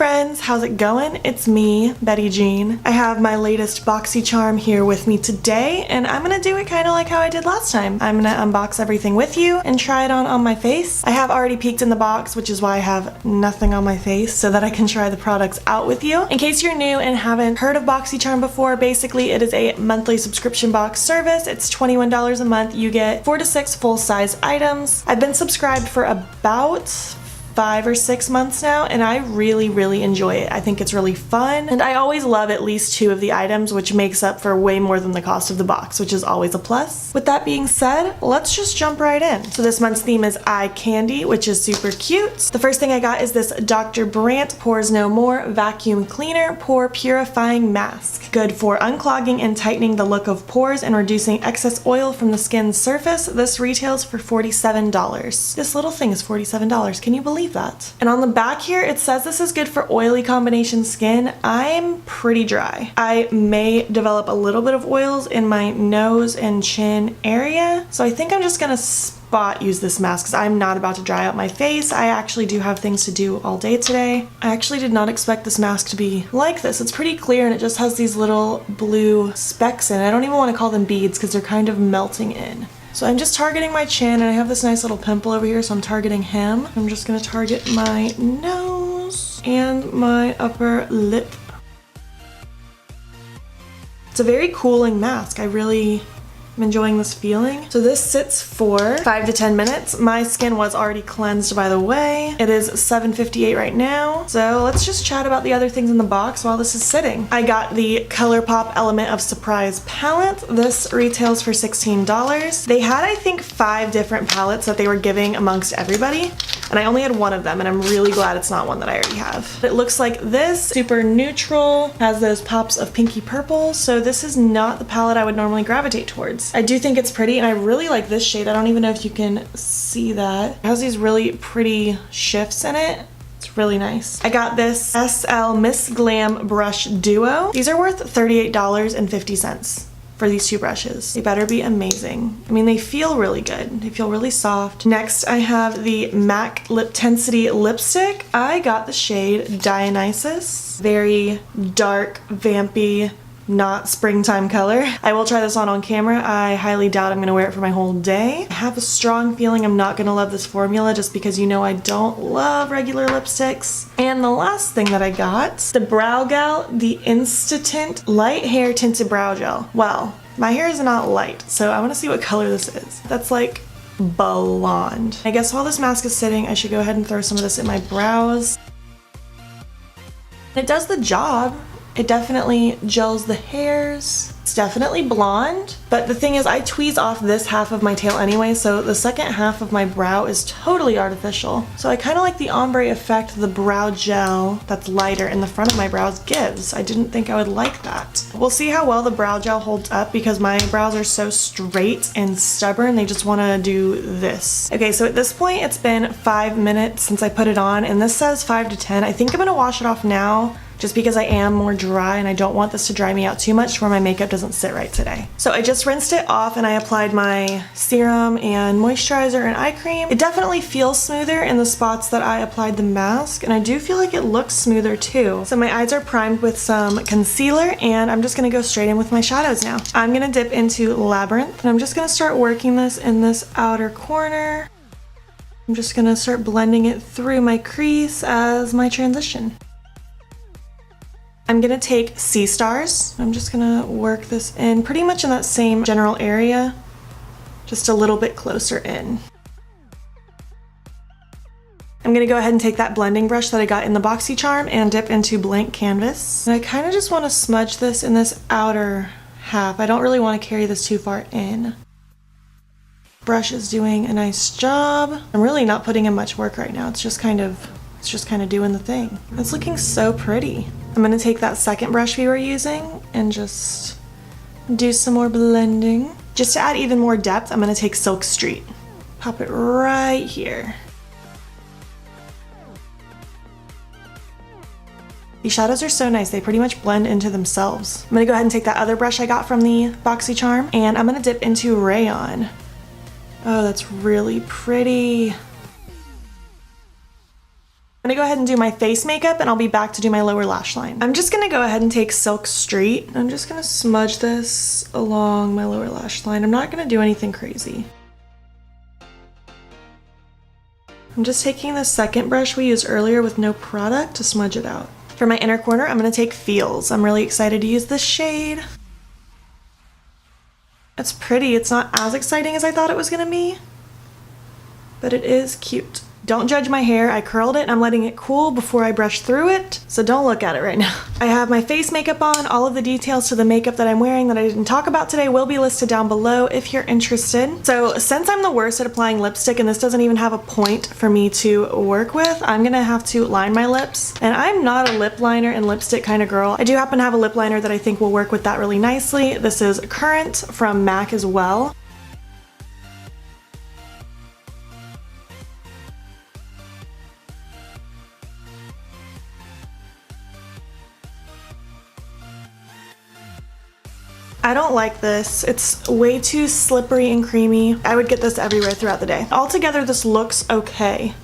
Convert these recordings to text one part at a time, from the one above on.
friends, how's it going? It's me, Betty Jean. I have my latest Boxycharm here with me today, and I'm gonna do it kind of like how I did last time. I'm gonna unbox everything with you and try it on my face. I have already peeked in the box, which is why I have nothing on my face so that I can try the products out with you. In case you're new and haven't heard of Boxycharm before, basically it is a monthly subscription box service. It's $21 a month. You get 4 to 6 full-size items. I've been subscribed for about 5 or 6 months now, and I really enjoy it. I think it's really fun, and I always love at least 2 of the items, which makes up for way more than the cost of the box, which is always a plus. With that being said, let's just jump right in. So this month's theme is eye candy, which is super cute. The first thing I got is this Dr. Brandt Pores No More Vacuum Cleaner Pore Purifying Mask. Good for unclogging and tightening the look of pores and reducing excess oil from the skin's surface. This retails for $47. This little thing is $47. Can you believe that? And on the back here it says this is good for oily combination skin. I'm pretty dry. I may develop a little bit of oils in my nose and chin area, so I think I'm just gonna spot use this mask because I'm not about to dry out my face. I actually do have things to do all day today. I actually did not expect this mask to be like this. It's pretty clear and it just has these little blue specks in it. I don't even want to call them beads because they're kind of melting in. So I'm just targeting my chin, and I have this nice little pimple over here, so I'm targeting him. I'm just gonna target my nose and my upper lip. It's a very cooling mask. I'm enjoying this feeling. So this sits for 5 to 10 minutes. My skin was already cleansed, by the way. It is 7:58 right now. So let's just chat about the other things in the box while this is sitting. I got the Colourpop Element of Surprise palette. This retails for $16. They had, I think, 5 different palettes that they were giving amongst everybody, and I only had one of them, and I'm really glad it's not one that I already have. It looks like this, super neutral, has those pops of pinky purple, so this is not the palette I would normally gravitate towards. I do think it's pretty, and I really like this shade. I don't even know if you can see that. It has these really pretty shifts in it. It's really nice. I got this SL Miss Glam Brush Duo. These are worth $38.50 for these 2 brushes. They better be amazing. I mean, they feel really good. They feel really soft. Next, I have the MAC Liptensity lipstick. I got the shade Dionysus. Very dark, vampy, not springtime color. I will try this on camera. I highly doubt I'm gonna wear it for my whole day. I have a strong feeling I'm not gonna love this formula just because you know I don't love regular lipsticks. And the last thing that I got, the Brow Gal, the Instatint Light Hair Tinted Brow Gel. Well, my hair is not light, so I wanna see what color this is. That's like blonde. I guess while this mask is sitting, I should go ahead and throw some of this in my brows. It does the job. It definitely gels the hairs. It's definitely blonde, but the thing is I tweeze off this half of my tail anyway, so the second half of my brow is totally artificial. So I kind of like the ombre effect the brow gel that's lighter in the front of my brows gives. I didn't think I would like that. We'll see how well the brow gel holds up because my brows are so straight and stubborn, they just want to do this. Okay, so at this point it's been 5 minutes since I put it on, and this says 5 to 10. I think I'm gonna wash it off now, just because I am more dry and I don't want this to dry me out too much where my makeup doesn't sit right today. So I just rinsed it off and I applied my serum and moisturizer and eye cream. It definitely feels smoother in the spots that I applied the mask, and I do feel like it looks smoother too. So my eyes are primed with some concealer, and I'm just gonna go straight in with my shadows now. I'm gonna dip into Labyrinth, and I'm just gonna start working this in this outer corner. I'm just gonna start blending it through my crease as my transition. I'm gonna take Sea Stars. I'm just gonna work this in pretty much in that same general area, just a little bit closer in. I'm gonna go ahead and take that blending brush that I got in the Boxycharm and dip into Blank Canvas. And I kind of just want to smudge this in this outer half. I don't really want to carry this too far in. Brush is doing a nice job. I'm really not putting in much work right now. It's just kind of doing the thing. It's looking so pretty. I'm gonna take that second brush we were using and just do some more blending. Just to add even more depth, I'm gonna take Silk Street. Pop it right here. These shadows are so nice, they pretty much blend into themselves. I'm gonna go ahead and take that other brush I got from the Boxycharm, and I'm gonna dip into Rayon. Oh, that's really pretty. I'm gonna go ahead and do my face makeup and I'll be back to do my lower lash line. I'm just gonna go ahead and take Silk Street. I'm just gonna smudge this along my lower lash line. I'm not gonna do anything crazy. I'm just taking the second brush we used earlier with no product to smudge it out. For my inner corner, I'm gonna take Feels. I'm really excited to use this shade. It's pretty. It's not as exciting as I thought it was gonna be, but it is cute. Don't judge my hair. I curled it and I'm letting it cool before I brush through it, so don't look at it right now. I have my face makeup on. All of the details to the makeup that I'm wearing that I didn't talk about today will be listed down below if you're interested. So since I'm the worst at applying lipstick and this doesn't even have a point for me to work with, I'm gonna have to line my lips. And I'm not a lip liner and lipstick kind of girl. I do happen to have a lip liner that I think will work with that really nicely. This is Current from MAC as well. I don't like this. It's way too slippery and creamy. I would get this everywhere throughout the day. Altogether, this looks okay.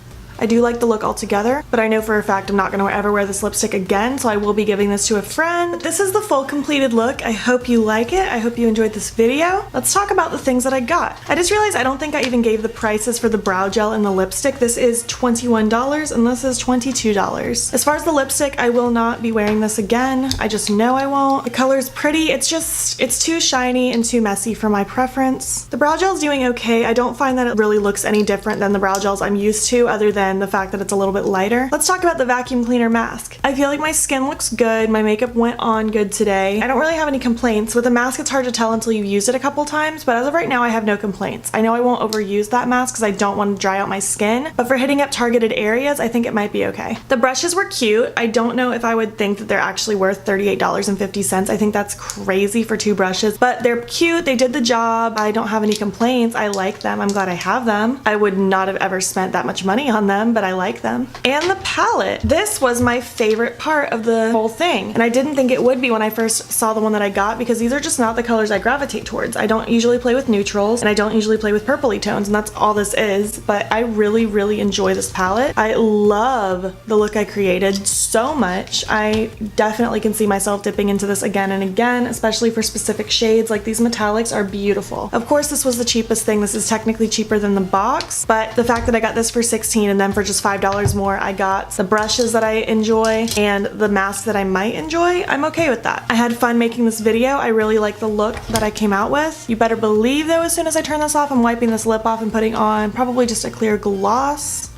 I do like the look altogether, but I know for a fact I'm not gonna ever wear this lipstick again, so I will be giving this to a friend. But this is the full completed look. I hope you like it. I hope you enjoyed this video. Let's talk about the things that I got. I just realized I don't think I even gave the prices for the brow gel and the lipstick. This is $21 and this is $22. As far as the lipstick, I will not be wearing this again. I just know I won't. The color's pretty. It's too shiny and too messy for my preference. The brow gel's doing okay. I don't find that it really looks any different than the brow gels I'm used to, other than the fact that it's a little bit lighter. Let's talk about the vacuum cleaner mask. I feel like my skin looks good. My makeup went on good today. I don't really have any complaints. With a mask, it's hard to tell until you've used it a couple times, but as of right now, I have no complaints. I know I won't overuse that mask because I don't want to dry out my skin, but for hitting up targeted areas, I think it might be okay. The brushes were cute. I don't know if I would think that they're actually worth $38.50. I think that's crazy for 2 brushes, but they're cute. They did the job. I don't have any complaints. I like them. I'm glad I have them. I would not have ever spent that much money on them, but I like them. And the palette. This was my favorite part of the whole thing, and I didn't think it would be when I first saw the one that I got because these are just not the colors I gravitate towards. I don't usually play with neutrals and I don't usually play with purpley tones, and that's all this is, but I really enjoy this palette. I love the look I created so much. I definitely can see myself dipping into this again and again, especially for specific shades. Like, these metallics are beautiful. Of course, this was the cheapest thing. This is technically cheaper than the box, but the fact that I got this for $16 and then for just $5 more, I got the brushes that I enjoy and the mask that I might enjoy, I'm okay with that. I had fun making this video. I really like the look that I came out with. You better believe though, as soon as I turn this off, I'm wiping this lip off and putting on probably just a clear gloss.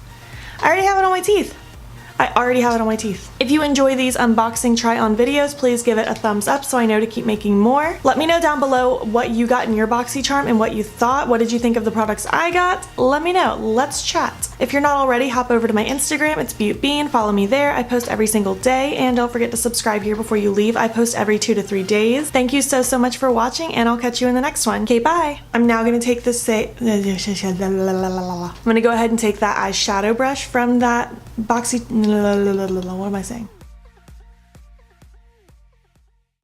I already have it on my teeth. I already have it on my teeth. If you enjoy these unboxing try-on videos, please give it a thumbs up so I know to keep making more. Let me know down below what you got in your Boxycharm and what you thought. What did you think of the products I got? Let me know. Let's chat. If you're not already, hop over to my Instagram. It's BeautBean. Follow me there. I post every single day, and don't forget to subscribe here before you leave. I post every 2 to 3 days. Thank you so much for watching, and I'll catch you in the next one. Okay, bye. I'm now gonna take this I'm gonna go ahead and take that eyeshadow brush from that what am I saying?